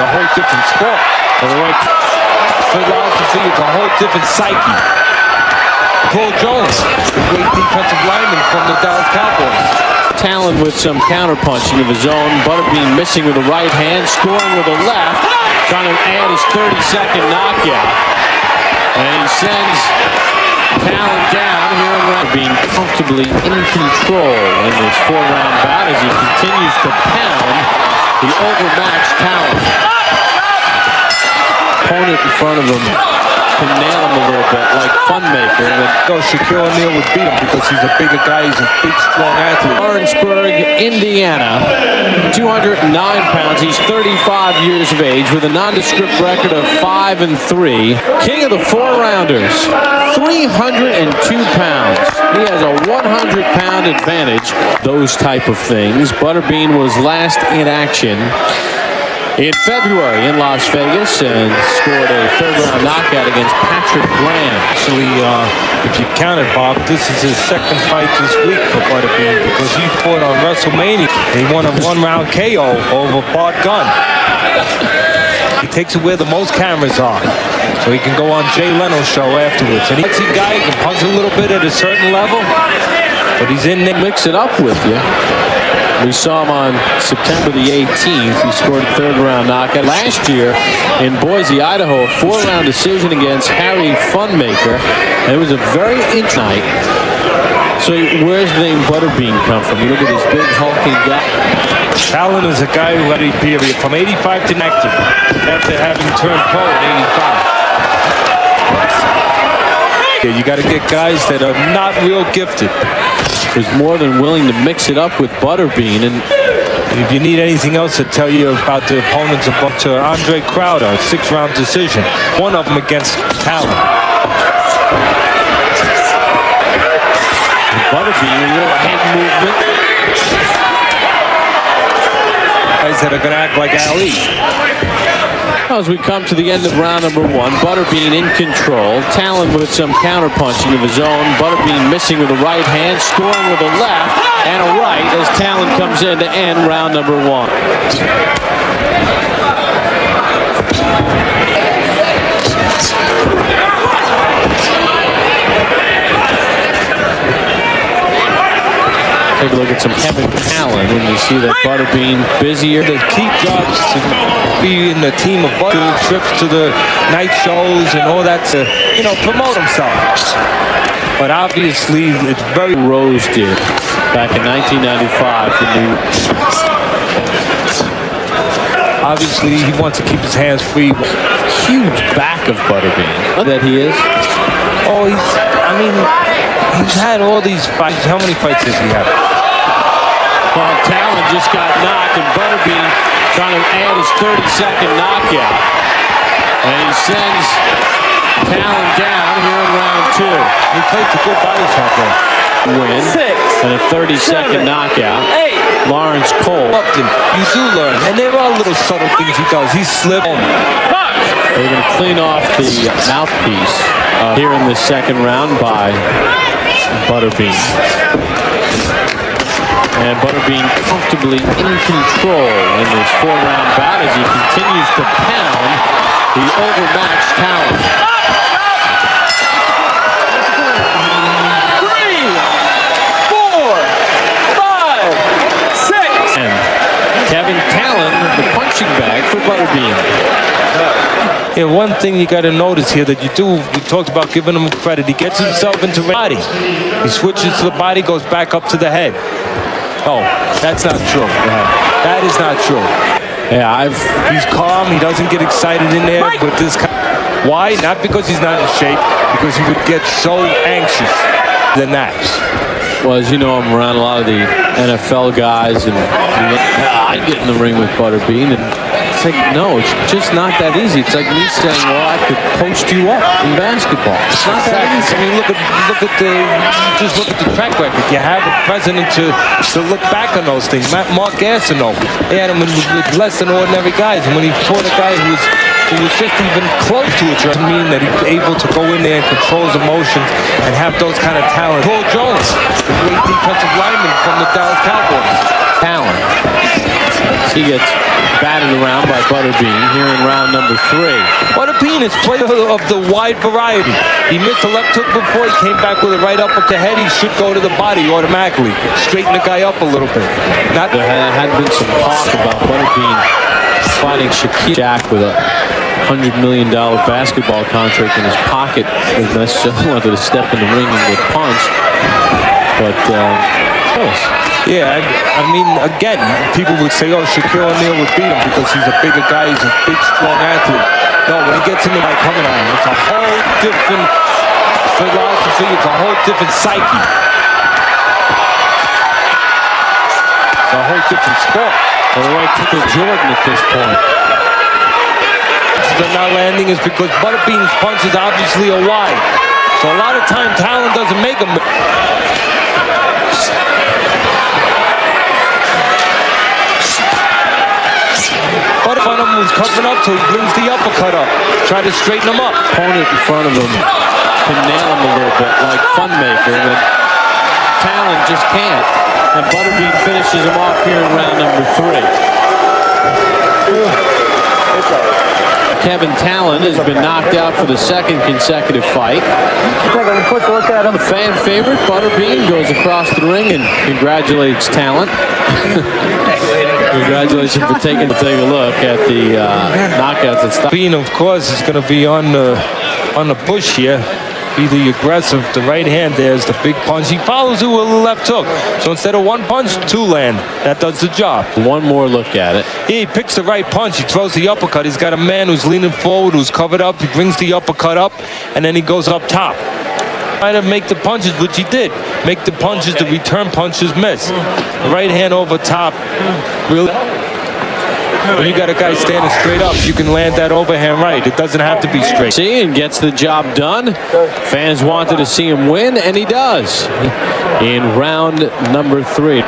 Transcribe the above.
a whole different sport. The right philosophy, it's a whole different psyche. Paul Jones, the great defensive lineman from the Dallas Cowboys. Tallon with some counterpunching of his own. Butterbean missing with the right hand, scoring with the left. Trying to add his 30-second knockout. And he sends Tallon down here in round. Being comfortably in control in this 4-round bout as he continues to pound the overmatched Tallon. Opponent in front of him can nail him a little bit like Funmaker. So Shaquille O'Neal would beat him because he's a bigger guy. He's a big, strong athlete. Lawrenceburg, Indiana, 209 pounds. He's 35 years of age with a nondescript record of 5-3. King of the 4-rounders, 302 pounds. He has a 100-pound advantage. Those type of things. Butterbean was last in action in February in Las Vegas and scored a 3rd-round knockout against Patrick Graham. Actually, if you count it, Bob, this is his 2nd fight this week for Butterbean because he fought on WrestleMania. He won a 1-round KO over Bart Gunn. He takes it where the most cameras are, so he can go on Jay Leno's show afterwards. And he's a guy who can punch a little bit at a certain level, but he's in there. Mix it up with you. We saw him on September the 18th. He scored a 3rd-round knockout. Last year in Boise, Idaho, a 4-round decision against Harry Funmaker. And it was a very interesting night. So where's the name Butterbean come from? You look at this big, hulking guy. Tallon is a guy who had a period from 85 to 90 after having turned pro in 85. You got to get guys that are not real gifted. Was more than willing to mix it up with Butterbean. And if you need anything else to tell you about the opponents, about to Andre Crowder, a 6-round decision. One of them against Tallon. Butterbean, a little head movement. Guys that are going to act like Ali. As we come to the end of round number 1, Butterbean in control. Tallon with some counterpunching of his own. Butterbean missing with the right hand, scoring with a left and a right as Tallon comes in to end round number 1. Take a look at some Kevin Tallon, and you see that Butterbean busier. The key jobs to be in the team of Butter, trips to the night shows and all that to, promote himself. But obviously, it's very Rose did back in 1995. Obviously, he wants to keep his hands free. Huge back of Butterbean. That he is. Oh, he's had all these fights. How many fights does he have? Well, Tallon just got knocked, and Butterbean trying to add his 30-second knockout. And he sends Tallon down here in round 2. He plays a good body shot there. Win. 6. And a 30-second knockout. 8. Lawrence Cole. Upton, you do learn. And there are little subtle things he does. He slipped. They're going to clean off the mouthpiece here in the 2nd round by Butterbean. And Butterbean comfortably in control in this 4-round bout as he continues to pound the overmatched Tallon. 3, 4, 5, 6. And Kevin Tallon, the punching bag for Butterbean. Yeah, one thing you got to notice here that we talked about giving him credit. He gets himself into the body. He switches to the body, goes back up to the head. Oh, that's not true. That is not true. Yeah, he's calm. He doesn't get excited in there with this. Why? Not because he's not in shape, because he would get so anxious than that. Well, as you know, I'm around a lot of the NFL guys, and I get in the ring with Butterbean, and it's like, no, it's just not that easy. It's like me saying, well, I could post you up in basketball. It's not that easy. I mean, look at the track record. You have a president to look back on those things. Mark Gastineau, he had him with less than ordinary guys, and when he fought a guy who was just even close to it, doesn't mean that he's able to go in there and control his emotions and have those kind of talent. Paul Jones, the great defensive lineman from the Dallas Cowboys. Talent. He gets batted around by Butterbean here in round number 3. Butterbean is player of the wide variety. He missed a left hook before. He came back with a right uppercut head. He should go to the body automatically. Straighten the guy up a little bit. There had been some talk about Butterbean fighting Shaq with a $100 million basketball contract in his pocket. He necessarily wanted to step in the ring and get punched. But, yeah, I mean, again, people would say, oh, Shaquille O'Neal would beat him because he's a bigger guy, he's a big, strong athlete. No, when he gets into like coming at him, it's a whole different philosophy, it's a whole different psyche. It's a whole different sport. All the way to Jordan at this point. They're not landing is because Butterbean's punches obviously are wide. So a lot of time Tallon doesn't make them. Butterbean was covering up, so he brings the uppercut up. Try to straighten him up. Opponent in front of him can nail him a little bit like Funmaker, but Tallon just can't. And Butterbean finishes him off here in round number 3. Kevin Tallon has been knocked out for the second consecutive fight. Take a quick look at him. The fan favorite, Butterbean, goes across the ring and congratulates Tallon. Congratulations for take a look at the knockouts that stop. Bean, of course, is going to be on the push here. Be the aggressive. The right hand there is the big punch. He follows it with a left hook. So instead of one punch, 2 land. That does the job. One more look at it. He picks the right punch. He throws the uppercut. He's got a man who's leaning forward, who's covered up. He brings the uppercut up, and then he goes up top. Try to make the punches, which he did. Make the punches, the return punches miss. The right hand over top. Really? When you got a guy standing straight up, you can land that overhand right. It doesn't have to be straight. See, and gets the job done. Fans wanted to see him win, and he does in round number 3.